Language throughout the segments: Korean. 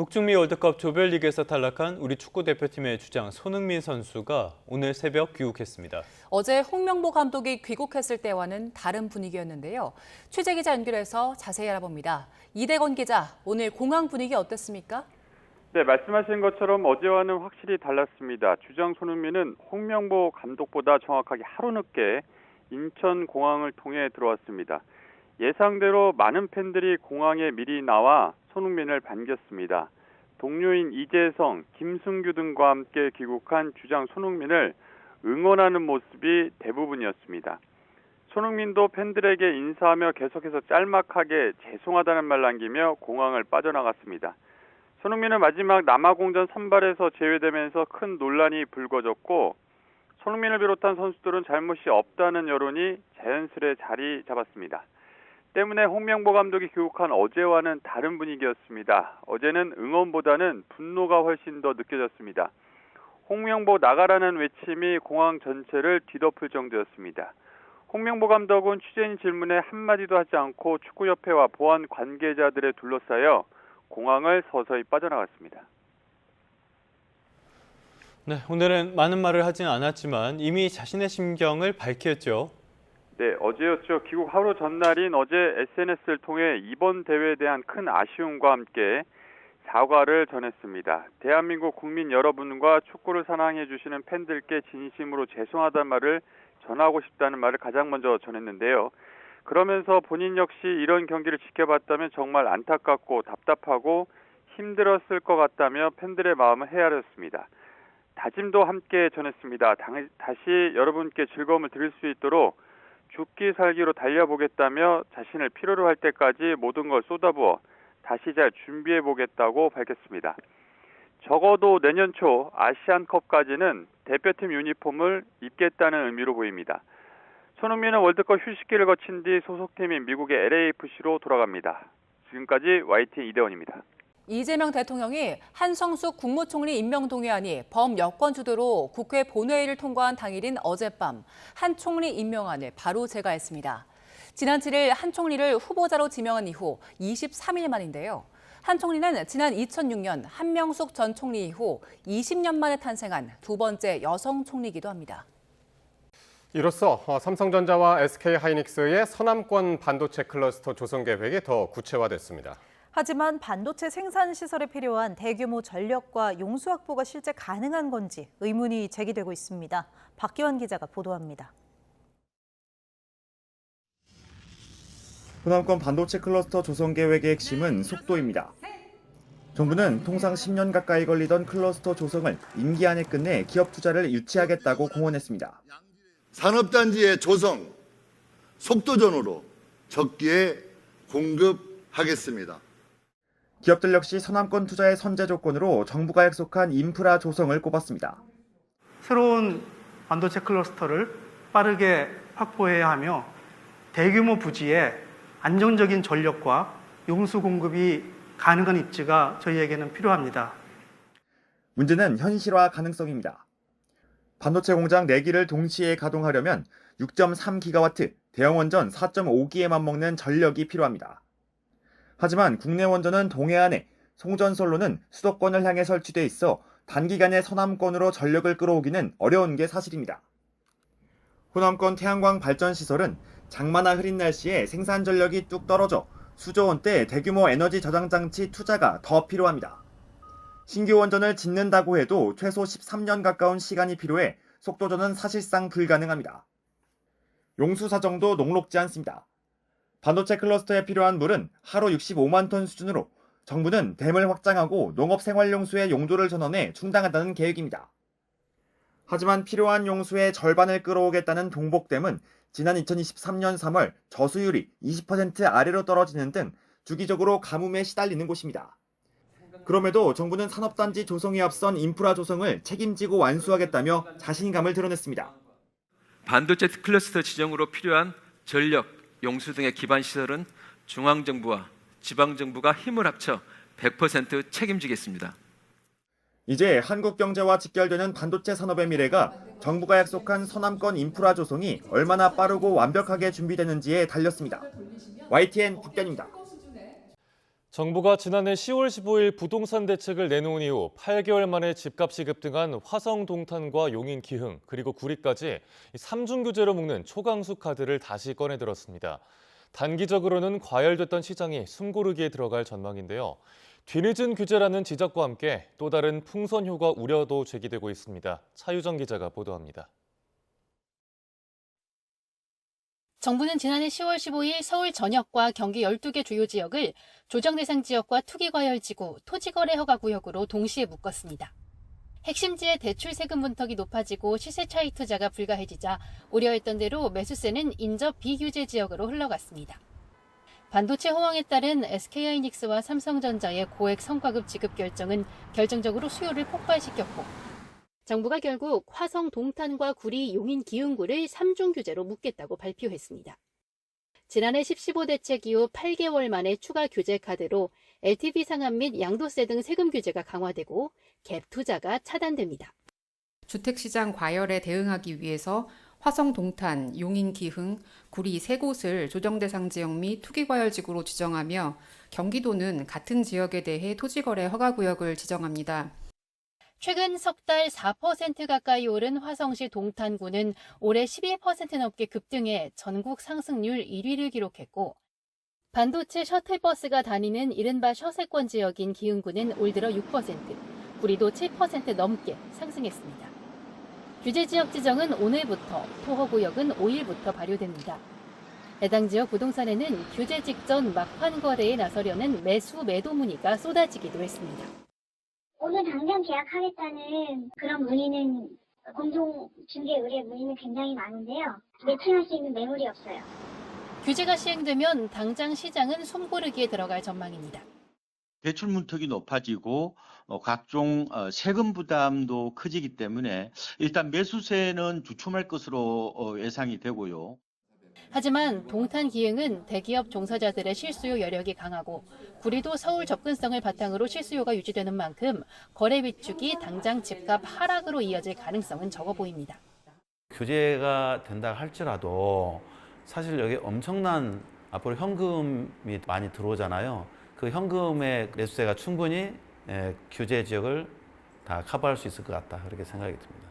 북중미 월드컵 조별리그에서 탈락한 우리 축구대표팀의 주장 손흥민 선수가 오늘 새벽 귀국했습니다. 어제 홍명보 감독이 귀국했을 때와는 다른 분위기였는데요. 취재기자 연결해서 자세히 알아봅니다. 이대건 기자, 오늘 공항 분위기 어땠습니까? 네, 말씀하신 것처럼 어제와는 확실히 달랐습니다. 주장 손흥민은 홍명보 감독보다 정확하게 하루 늦게 인천공항을 통해 들어왔습니다. 예상대로 많은 팬들이 공항에 미리 나와 손흥민을 반겼습니다. 동료인 이재성, 김승규 등과 함께 귀국한 주장 손흥민을 응원하는 모습이 대부분이었습니다. 손흥민도 팬들에게 인사하며 계속해서 짤막하게 죄송하다는 말 남기며 공항을 빠져나갔습니다. 손흥민은 마지막 남아공전 선발에서 제외되면서 큰 논란이 불거졌고 손흥민을 비롯한 선수들은 잘못이 없다는 여론이 자연스레 자리 잡았습니다. 때문에 홍명보 감독이 귀국한 어제와는 다른 분위기였습니다. 어제는 응원보다는 분노가 훨씬 더 느껴졌습니다. 홍명보 나가라는 외침이 공항 전체를 뒤덮을 정도였습니다. 홍명보 감독은 취재인 질문에 한마디도 하지 않고 축구협회와 보안 관계자들에 둘러싸여 공항을 서서히 빠져나갔습니다. 네, 오늘은 많은 말을 하진 않았지만 이미 자신의 심경을 밝혔죠. 네, 어제였죠. 귀국 하루 전날인 어제 SNS를 통해 이번 대회에 대한 큰 아쉬움과 함께 사과를 전했습니다. 대한민국 국민 여러분과 축구를 사랑해 주시는 팬들께 진심으로 죄송하다는 말을 전하고 싶다는 말을 가장 먼저 전했는데요. 그러면서 본인 역시 이런 경기를 지켜봤다면 정말 안타깝고 답답하고 힘들었을 것 같다며 팬들의 마음을 헤아렸습니다. 다짐도 함께 전했습니다. 다시 여러분께 즐거움을 드릴 수 있도록 죽기 살기로 달려보겠다며 자신을 필요로 할 때까지 모든 걸 쏟아부어 다시 잘 준비해보겠다고 밝혔습니다. 적어도 내년 초 아시안컵까지는 대표팀 유니폼을 입겠다는 의미로 보입니다. 손흥민은 월드컵 휴식기를 거친 뒤 소속팀인 미국의 LAFC로 돌아갑니다. 지금까지 YTN 이대원입니다. 이재명 대통령이 한성숙 국무총리 임명 동의안이 범여권 주도로 국회 본회의를 통과한 당일인 어젯밤 한 총리 임명안을 바로 제거했습니다. 지난 7일 한 총리를 후보자로 지명한 이후 23일 만인데요. 한 총리는 지난 2006년 한명숙 전 총리 이후 20년 만에 탄생한 두 번째 여성 총리이기도 합니다. 이로써 삼성전자와 SK하이닉스의 서남권 반도체 클러스터 조성 계획이 더 구체화됐습니다. 하지만 반도체 생산 시설에 필요한 대규모 전력과 용수 확보가 실제 가능한 건지 의문이 제기되고 있습니다. 박기환 기자가 보도합니다. 서남권 반도체 클러스터 조성 계획의 핵심은 속도입니다. 정부는 통상 10년 가까이 걸리던 클러스터 조성을 임기 안에 끝내 기업 투자를 유치하겠다고 공언했습니다. 산업단지의 조성, 속도전으로 적기에 공급하겠습니다. 기업들 역시 서남권 투자의 선제 조건으로 정부가 약속한 인프라 조성을 꼽았습니다. 새로운 반도체 클러스터를 빠르게 확보해야 하며 대규모 부지에 안정적인 전력과 용수 공급이 가능한 입지가 저희에게는 필요합니다. 문제는 현실화 가능성입니다. 반도체 공장 4기를 동시에 가동하려면 6.3기가와트, 대형 원전 4.5기에 맞먹는 전력이 필요합니다. 하지만 국내 원전은 동해안에, 송전솔로는 수도권을 향해 설치돼 있어 단기간에 서남권으로 전력을 끌어오기는 어려운 게 사실입니다. 호남권 태양광 발전 시설은 장마나 흐린 날씨에 생산 전력이 뚝 떨어져 수조 원대 대규모 에너지 저장 장치 투자가 더 필요합니다. 신규 원전을 짓는다고 해도 최소 13년 가까운 시간이 필요해 속도전은 사실상 불가능합니다. 용수 사정도 녹록지 않습니다. 반도체 클러스터에 필요한 물은 하루 65만 톤 수준으로 정부는 댐을 확장하고 농업생활용수의 용도를 전원해 충당한다는 계획입니다. 하지만 필요한 용수의 절반을 끌어오겠다는 동복댐은 지난 2023년 3월 저수율이 20% 아래로 떨어지는 등 주기적으로 가뭄에 시달리는 곳입니다. 그럼에도 정부는 산업단지 조성에 앞선 인프라 조성을 책임지고 완수하겠다며 자신감을 드러냈습니다. 반도체 클러스터 지정으로 필요한 전력, 용수 등의 기반 시설은 중앙정부와 지방정부가 힘을 합쳐 100% 책임지겠습니다. 이제 한국 경제와 직결되는 반도체 산업의 미래가 정부가 약속한 서남권 인프라 조성이 얼마나 빠르고 완벽하게 준비되는지에 달렸습니다. YTN 국견입니다. 정부가 지난해 10월 15일 부동산 대책을 내놓은 이후 8개월 만에 집값이 급등한 화성 동탄과 용인 기흥 그리고 구리까지 3중 규제로 묶는 초강수 카드를 다시 꺼내들었습니다. 단기적으로는 과열됐던 시장이 숨고르기에 들어갈 전망인데요. 뒤늦은 규제라는 지적과 함께 또 다른 풍선 효과 우려도 제기되고 있습니다. 차유정 기자가 보도합니다. 정부는 지난해 10월 15일 서울 전역과 경기 12개 주요 지역을 조정 대상 지역과 투기과열지구, 토지거래 허가구역으로 동시에 묶었습니다. 핵심지의 대출 세금 문턱이 높아지고 시세 차익 투자가 불가해지자 우려했던 대로 매수세는 인접 비규제 지역으로 흘러갔습니다. 반도체 호황에 따른 SK하이닉스와 삼성전자의 고액 성과급 지급 결정은 결정적으로 수요를 폭발시켰고 정부가 결국 화성 동탄과 구리 용인 기흥구를 3중 규제로 묶겠다고 발표했습니다. 지난해 10.15 대책 이후 8개월 만에 추가 규제 카드로 LTV 상한 및 양도세 등 세금 규제가 강화되고 갭 투자가 차단됩니다. 주택시장 과열에 대응하기 위해서 화성 동탄, 용인 기흥, 구리 세 곳을 조정 대상 지역 및 투기과열지구로 지정하며 경기도는 같은 지역에 대해 토지거래 허가구역을 지정합니다. 최근 석 달 4% 가까이 오른 화성시 동탄구는 올해 11% 넘게 급등해 전국 상승률 1위를 기록했고 반도체 셔틀버스가 다니는 이른바 셔세권 지역인 기흥구는 올 들어 6%, 구리도 7% 넘게 상승했습니다. 규제 지역 지정은 오늘부터, 토허구역은 5일부터 발효됩니다. 해당 지역 부동산에는 규제 직전 막판 거래에 나서려는 매수 매도 문의가 쏟아지기도 했습니다. 오늘 당장 계약하겠다는 그런 문의는 공동중개 의뢰 문의는 굉장히 많은데요. 매칭할 수 있는 매물이 없어요. 규제가 시행되면 당장 시장은 숨고르기에 들어갈 전망입니다. 대출 문턱이 높아지고 각종 세금 부담도 커지기 때문에 일단 매수세는 주춤할 것으로 예상이 되고요. 하지만 동탄 기흥은 대기업 종사자들의 실수요 여력이 강하고 구리도 서울 접근성을 바탕으로 실수요가 유지되는 만큼 거래 위축이 당장 집값 하락으로 이어질 가능성은 적어 보입니다. 규제가 된다 할지라도 사실 여기 엄청난 앞으로 현금이 많이 들어오잖아요. 그 현금의 매수세가 충분히 규제 지역을 다 커버할 수 있을 것 같다 그렇게 생각이 듭니다.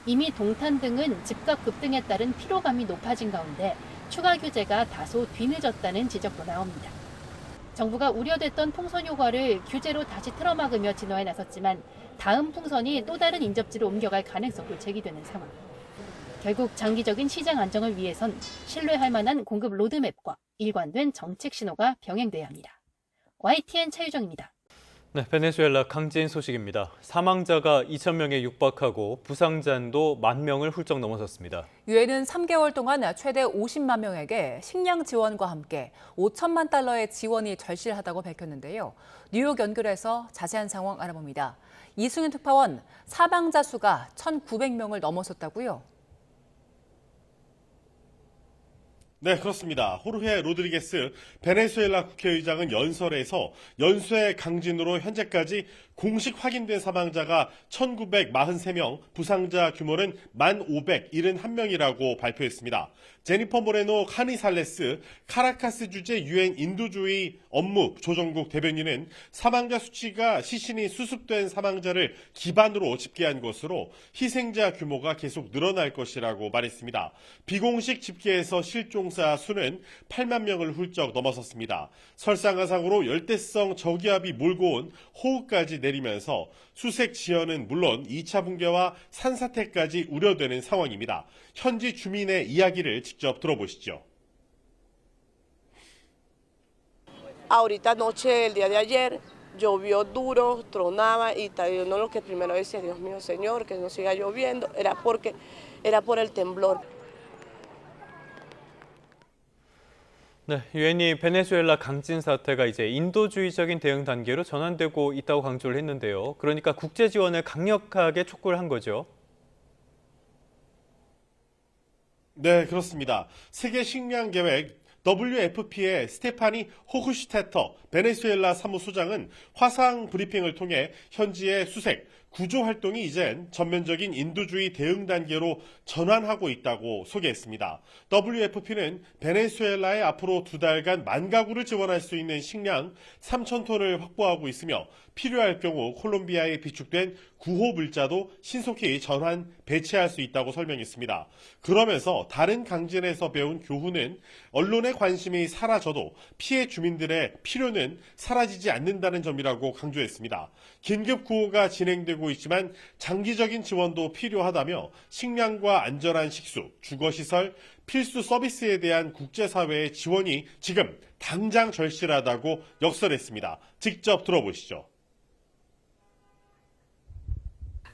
이미 동탄 등은 집값 급등에 따른 피로감이 높아진 가운데 추가 규제가 다소 뒤늦었다는 지적도 나옵니다. 정부가 우려됐던 풍선 효과를 규제로 다시 틀어막으며 진화에 나섰지만 다음 풍선이 또 다른 인접지로 옮겨갈 가능성도 제기되는 상황. 결국 장기적인 시장 안정을 위해선 신뢰할 만한 공급 로드맵과 일관된 정책 신호가 병행돼야 합니다. YTN 차유정입니다. 네, 베네수엘라 강진 소식입니다. 사망자가 2,000명에 육박하고 부상자도 10,000명을 훌쩍 넘어섰습니다. 유엔은 3개월 동안 최대 50만 명에게 식량 지원과 함께 5천만 달러의 지원이 절실하다고 밝혔는데요. 뉴욕 연결해서 자세한 상황 알아봅니다. 이승윤 특파원, 사망자 수가 1,900명을 넘어섰다고요? 네, 그렇습니다. 호르헤 로드리게스 베네수엘라 국회의장은 연설에서 연쇄 강진으로 현재까지 공식 확인된 사망자가 1,943명, 부상자 규모는 1,571명이라고 발표했습니다. 제니퍼 모레노 카니살레스 카라카스 주재 유엔 인도주의 업무 조정국 대변인은 사망자 수치가 시신이 수습된 사망자를 기반으로 집계한 것으로 희생자 규모가 계속 늘어날 것이라고 말했습니다. 비공식 집계에서 실종자 수는 8만 명을 훌쩍 넘어섰습니다. 설상가상으로 열대성 저기압이 몰고 온 호우까지 내리면서 수색 지연은 물론 2차 붕괴와 산사태까지 우려되는 상황입니다. 현지 주민의 이야기를 직접 들어보시죠. Ahorita anoche, el día de ayer, llovió duro, tronaba y uno lo que primero decía, Dios mío, Señor, que no siga lloviendo, era por el temblor. 네, 유엔이 베네수엘라 강진 사태가 이제 인도주의적인 대응 단계로 전환되고 있다고 강조를 했는데요. 그러니까 국제 지원을 강력하게 촉구를 한 거죠. 네, 그렇습니다. 세계 식량 계획 WFP의 스테파니 호흐슈테터 베네수엘라 사무소장은 화상 브리핑을 통해 현지의 수색, 구조 활동이 이젠 전면적인 인도주의 대응 단계로 전환하고 있다고 소개했습니다. WFP는 베네수엘라에 앞으로 2달간 10,000가구를 지원할 수 있는 식량 3,000톤을 확보하고 있으며 필요할 경우 콜롬비아에 비축된 구호 물자도 신속히 전환 배치할 수 있다고 설명했습니다. 그러면서 다른 강진에서 배운 교훈은 언론의 관심이 사라져도 피해 주민들의 필요는 사라지지 않는다는 점이라고 강조했습니다. 긴급 구호가 진행되고 있지만 장기적인 지원도 필요하다며 식량과 안전한 식수, 주거시설, 필수 서비스에 대한 국제사회의 지원이 지금 당장 절실하다고 역설했습니다. 직접 들어보시죠.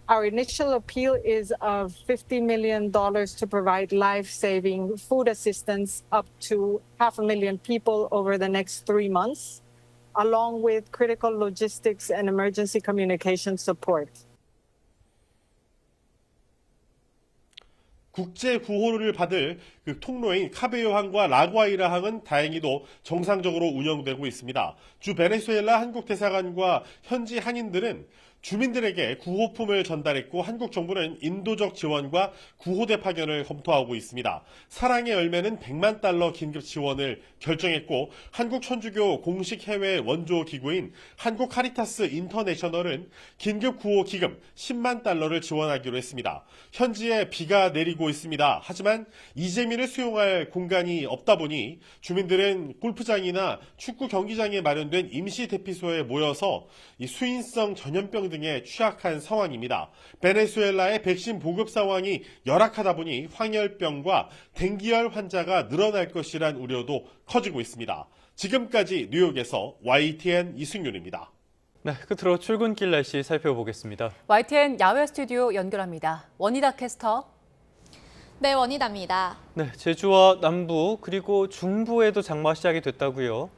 Our initial appeal is of $50 million to provide life-saving food assistance up to 500,000 people over the next 3 months, along with critical logistics and emergency communication support. 국제 구호를 받을 그 통로인 카베요항과 라구아이라항은 다행히도 정상적으로 운영되고 있습니다. 주 베네수엘라 한국 대사관과 현지 한인들은 주민들에게 구호품을 전달했고 한국 정부는 인도적 지원과 구호대 파견을 검토하고 있습니다. 사랑의 열매는 $1,000,000 긴급 지원을 결정했고 한국 천주교 공식 해외 원조 기구인 한국 카리타스 인터내셔널은 긴급 구호 기금 $100,000,000를 지원하기로 했습니다. 현지에 비가 내리고 있습니다. 하지만 이재민을 수용할 공간이 없다 보니 주민들은 골프장이나 축구 경기장에 마련된 임시 대피소에 모여서 이 수인성 전염병 등에 취약한 상황입니다. 베네수엘라의 백신 보급 상황이 열악하다 보니 황열병과 댕기열 환자가 늘어날 것이란 우려도 커지고 있습니다. 지금까지 뉴욕에서 YTN 이승윤입니다. 네, 끝으로 출근길 날씨 살펴보겠습니다. YTN 야외 스튜디오 연결합니다. 원희다 캐스터. 네, 원희다입니다. 네, 제주와 남부 그리고 중부에도 장마 시작이 됐다고요.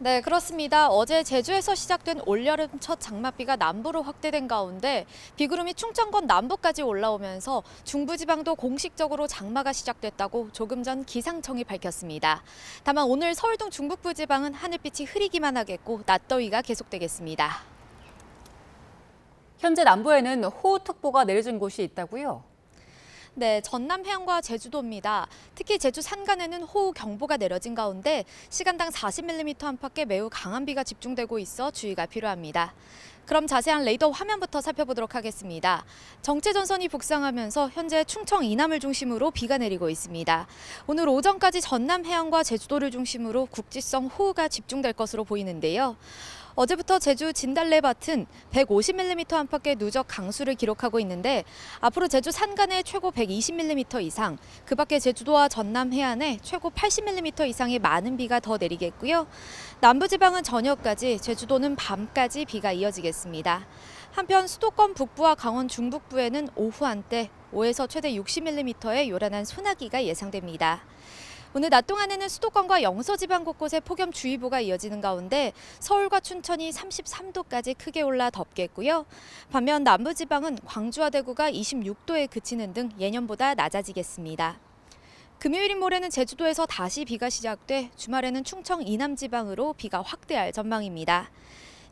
네, 그렇습니다. 어제 제주에서 시작된 올여름 첫 장맛비가 남부로 확대된 가운데 비구름이 충청권 남부까지 올라오면서 중부지방도 공식적으로 장마가 시작됐다고 조금 전 기상청이 밝혔습니다. 다만 오늘 서울 등 중북부 지방은 하늘빛이 흐리기만 하겠고 낮더위가 계속되겠습니다. 현재 남부에는 호우특보가 내려진 곳이 있다고요? 네, 전남 해안과 제주도입니다. 특히 제주 산간에는 호우 경보가 내려진 가운데 시간당 40mm 안팎의 매우 강한 비가 집중되고 있어 주의가 필요합니다. 그럼 자세한 레이더 화면부터 살펴보도록 하겠습니다. 정체전선이 북상하면서 현재 충청 이남을 중심으로 비가 내리고 있습니다. 오늘 오전까지 전남 해안과 제주도를 중심으로 국지성 호우가 집중될 것으로 보이는데요. 어제부터 제주 진달래밭은 150mm 안팎의 누적 강수를 기록하고 있는데 앞으로 제주 산간에 최고 120mm 이상, 그 밖에 제주도와 전남 해안에 최고 80mm 이상의 많은 비가 더 내리겠고요. 남부지방은 저녁까지, 제주도는 밤까지 비가 이어지겠습니다. 한편 수도권 북부와 강원 중북부에는 오후 한때 5에서 최대 60mm의 요란한 소나기가 예상됩니다. 오늘 낮 동안에는 수도권과 영서지방 곳곳에 폭염주의보가 이어지는 가운데 서울과 춘천이 33도까지 크게 올라 덥겠고요. 반면 남부지방은 광주와 대구가 26도에 그치는 등 예년보다 낮아지겠습니다. 금요일인 모레는 제주도에서 다시 비가 시작돼 주말에는 충청 이남지방으로 비가 확대할 전망입니다.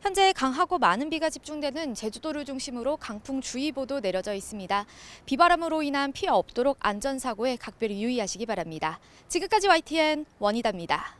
현재 강하고 많은 비가 집중되는 제주도를 중심으로 강풍주의보도 내려져 있습니다. 비바람으로 인한 피해 없도록 안전사고에 각별히 유의하시기 바랍니다. 지금까지 YTN 원희다입니다.